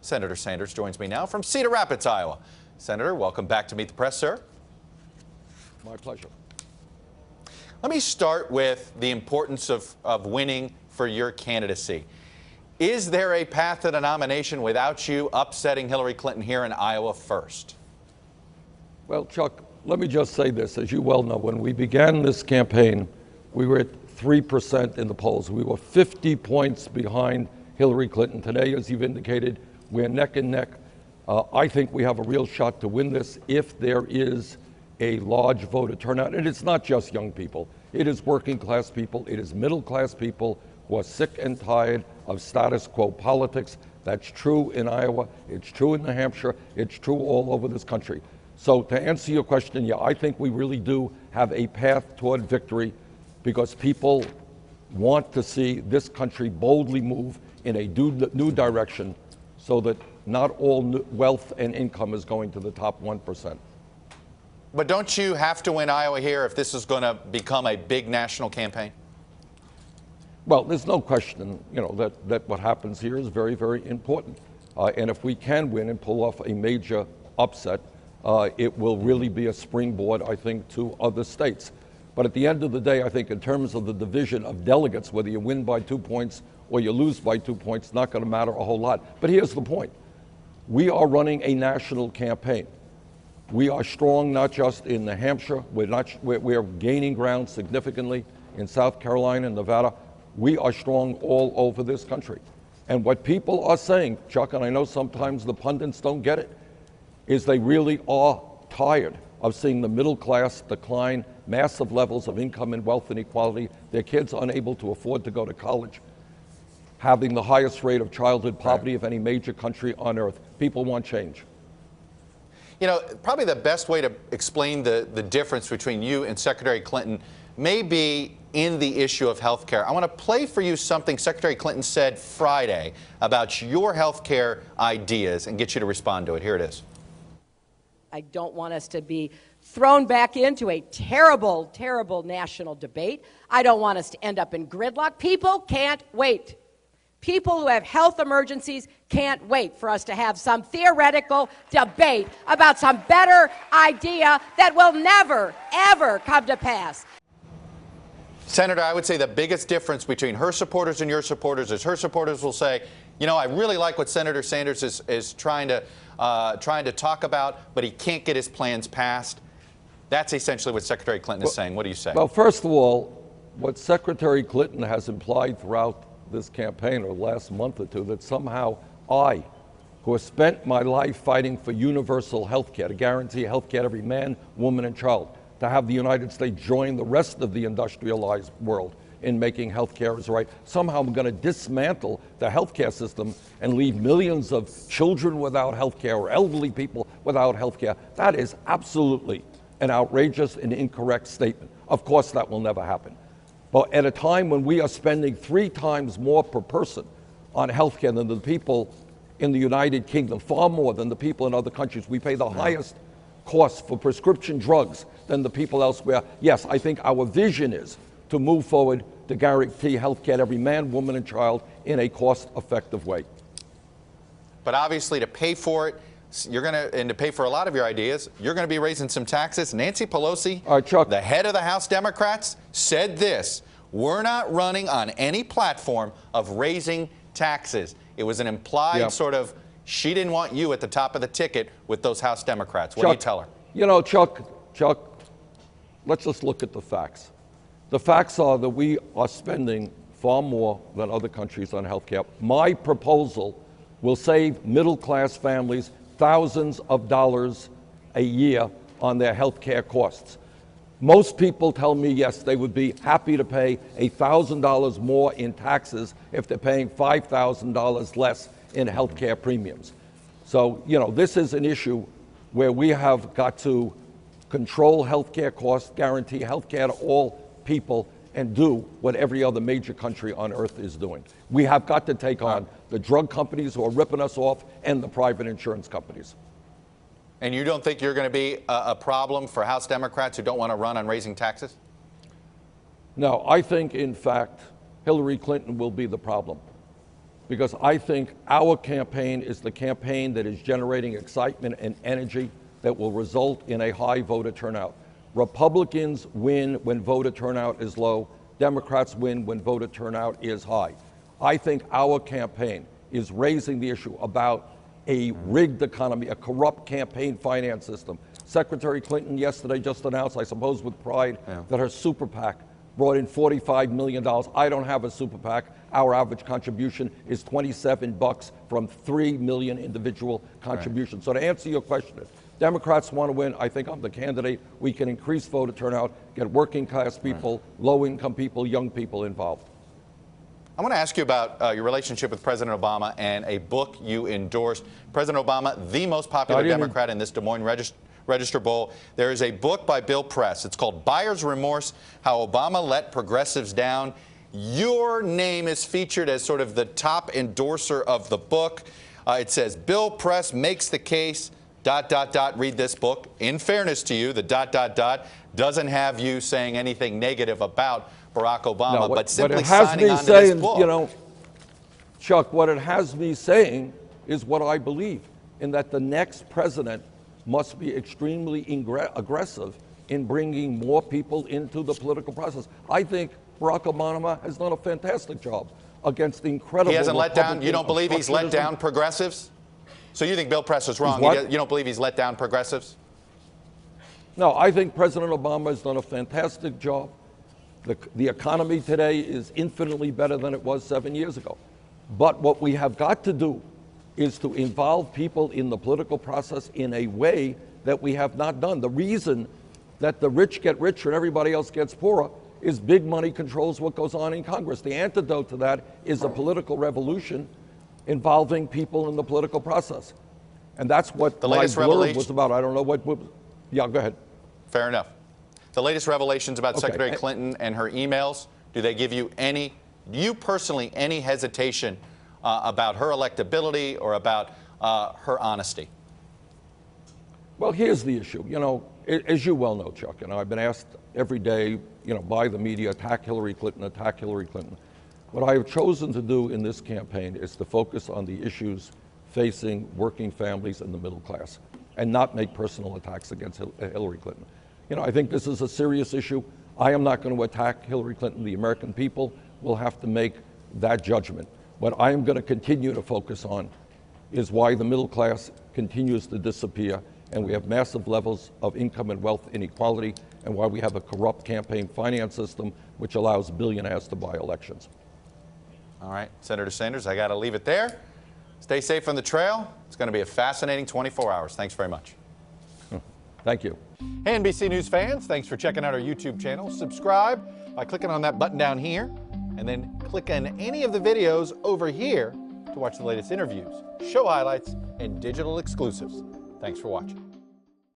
Senator Sanders joins me now from Cedar Rapids, Iowa. Senator, welcome back to Meet the Press, sir. My pleasure. Let me start with the importance of winning for your candidacy. Is there a path to the nomination without you upsetting Hillary Clinton here in Iowa first? Well, Chuck, let me just say this. As you well know, when we began this campaign, we were at 3% in the polls. We were 50 points behind Hillary Clinton. Today, as you've indicated, we're neck and neck. I think we have a real shot to win this if there is a large voter turnout. And it's not just young people. It is working class people. It is middle class people who are sick and tired of status quo politics. That's true in Iowa. It's true in New Hampshire. It's true all over this country. So to answer your question, yeah, I think we really do have a path toward victory because people want to see this country boldly move in a new direction so that not all wealth and income is going to the top 1%. But don't you have to win Iowa here if this is going to become a big national campaign? Well, there's no question, that what happens here is very, very important. And if we can win and pull off a major upset, it will really be a springboard, I think, to other states. But at the end of the day, I think in terms of the division of delegates, whether you win by 2 points or you lose by 2 points, not going to matter a whole lot. But here's the point. We are running a national campaign. We are strong not just in New Hampshire. We're gaining ground significantly in South Carolina and Nevada. We are strong all over this country. And what people are saying, Chuck, and I know sometimes the pundits don't get it, is they really are tired of seeing the middle class decline, massive levels of income and wealth inequality, their kids unable to afford to go to college, having the highest rate of childhood poverty of any major country on earth. People want change. You know, probably the best way to explain the difference between you and Secretary Clinton may be in the issue of health care. I want to play for you something Secretary Clinton said Friday about your health care ideas and get you to respond to it. Here it is. I don't want us to be thrown back into a terrible, terrible national debate. I don't want us to end up in gridlock. People can't wait. People who have health emergencies can't wait for us to have some theoretical debate about some better idea that will never, ever come to pass. Senator, I would say the biggest difference between her supporters and your supporters is her supporters will say, you know, I really like what Senator Sanders is trying to talk about, but he can't get his plans passed. That's essentially what Secretary Clinton is saying. What do you say? Well, first of all, what Secretary Clinton has implied throughout this campaign or the last month or two, that somehow I, who have spent my life fighting for universal health care, to guarantee health care to every man, woman, and child, to have the United States join the rest of the industrialized world in making health care as right. Somehow I'm going to dismantle the health care system and leave millions of children without health care or elderly people without health care. That is absolutely an outrageous and incorrect statement. Of course, that will never happen. But at a time when we are spending 3 times more per person on health care than the people in the United Kingdom, far more than the people in other countries, we pay the highest costs for prescription drugs than the people elsewhere. Yes, I think our vision is to move forward to guarantee health care to every man, woman, and child in a cost-effective way. But obviously to pay for it, and to pay for a lot of your ideas, you're going to be raising some taxes. Nancy Pelosi, Chuck, the head of the House Democrats, said this: we're not running on any platform of raising taxes. It was an implied sort of, she didn't want you at the top of the ticket with those House Democrats. What do you tell her? You know, Chuck, let's just look at the facts. The facts are that we are spending far more than other countries on health care. My proposal will save middle-class families thousands of dollars a year on their health care costs. Most people tell me, yes, they would be happy to pay $1,000 more in taxes if they're paying $5,000 less in health care premiums. So, you know, this is an issue where we have got to control health care costs, guarantee health care to all people, and do what every other major country on earth is doing. We have got to take on the drug companies who are ripping us off and the private insurance companies. And you don't think you're going to be a problem for House Democrats who don't want to run on raising taxes? No, I think, in fact, Hillary Clinton will be the problem. because I think our campaign is the campaign that is generating excitement and energy that will result in a high voter turnout. Republicans win when voter turnout is low. Democrats win when voter turnout is high. I think our campaign is raising the issue about a rigged economy, a corrupt campaign finance system. Secretary Clinton yesterday just announced, I suppose with pride, that her super PAC brought in $45 million. I don't have a super PAC. Our average contribution is $27 from 3 million individual contributions. So to answer your question, if Democrats want to win, I think I'm the candidate. We can increase voter turnout, get working class people, low income people, young people involved. I want to ask you about your relationship with President Obama and a book you endorsed. President Obama, the most popular Democrat in this Des Moines Register Bowl. There is a book by Bill Press. It's called Buyer's Remorse, How Obama Let Progressives Down. Your name is featured as sort of the top endorser of the book. It says, Bill Press makes the case, ... read this book. In fairness to you, the ... doesn't have you saying anything negative about Barack Obama, but simply signing on to this book. You know, Chuck, what it has me saying is what I believe, in that the next president must be extremely aggressive in bringing more people into the political process. I think Barack Obama has done a fantastic job against the incredible... He hasn't let down, you don't believe he's let down progressives? So you think Bill Press is wrong? You don't believe he's let down progressives? No, I think President Obama has done a fantastic job. The economy today is infinitely better than it was 7 years ago. But what we have got to do is to involve people in the political process in a way that we have not done. The reason that the rich get richer and everybody else gets poorer is big money controls what goes on in Congress. The antidote to that is a political revolution involving people in the political process. And that's what the my latest blurb was about. I don't know what yeah, go ahead. Fair enough. The latest revelations about Secretary Clinton and her emails, do they give you personally, any hesitation about her electability or about her honesty? Well, here's the issue. You know, as you well know, Chuck, and I've been asked every day, you know, by the media, attack Hillary Clinton, attack Hillary Clinton. What I have chosen to do in this campaign is to focus on the issues facing working families and the middle class, and not make personal attacks against Hillary Clinton. You know, I think this is a serious issue. I am not going to attack Hillary Clinton. The American people will have to make that judgment. What I am going to continue to focus on is why the middle class continues to disappear, and we have massive levels of income and wealth inequality, and why we have a corrupt campaign finance system which allows billionaires to buy elections. All right, Senator Sanders, I got to leave it there. Stay safe on the trail. It's going to be a fascinating 24 hours. Thanks very much. Thank you. Hey, NBC News fans, thanks for checking out our YouTube channel. Subscribe by clicking on that button down here, and then click on any of the videos over here to watch the latest interviews, show highlights, and digital exclusives. Thanks for watching.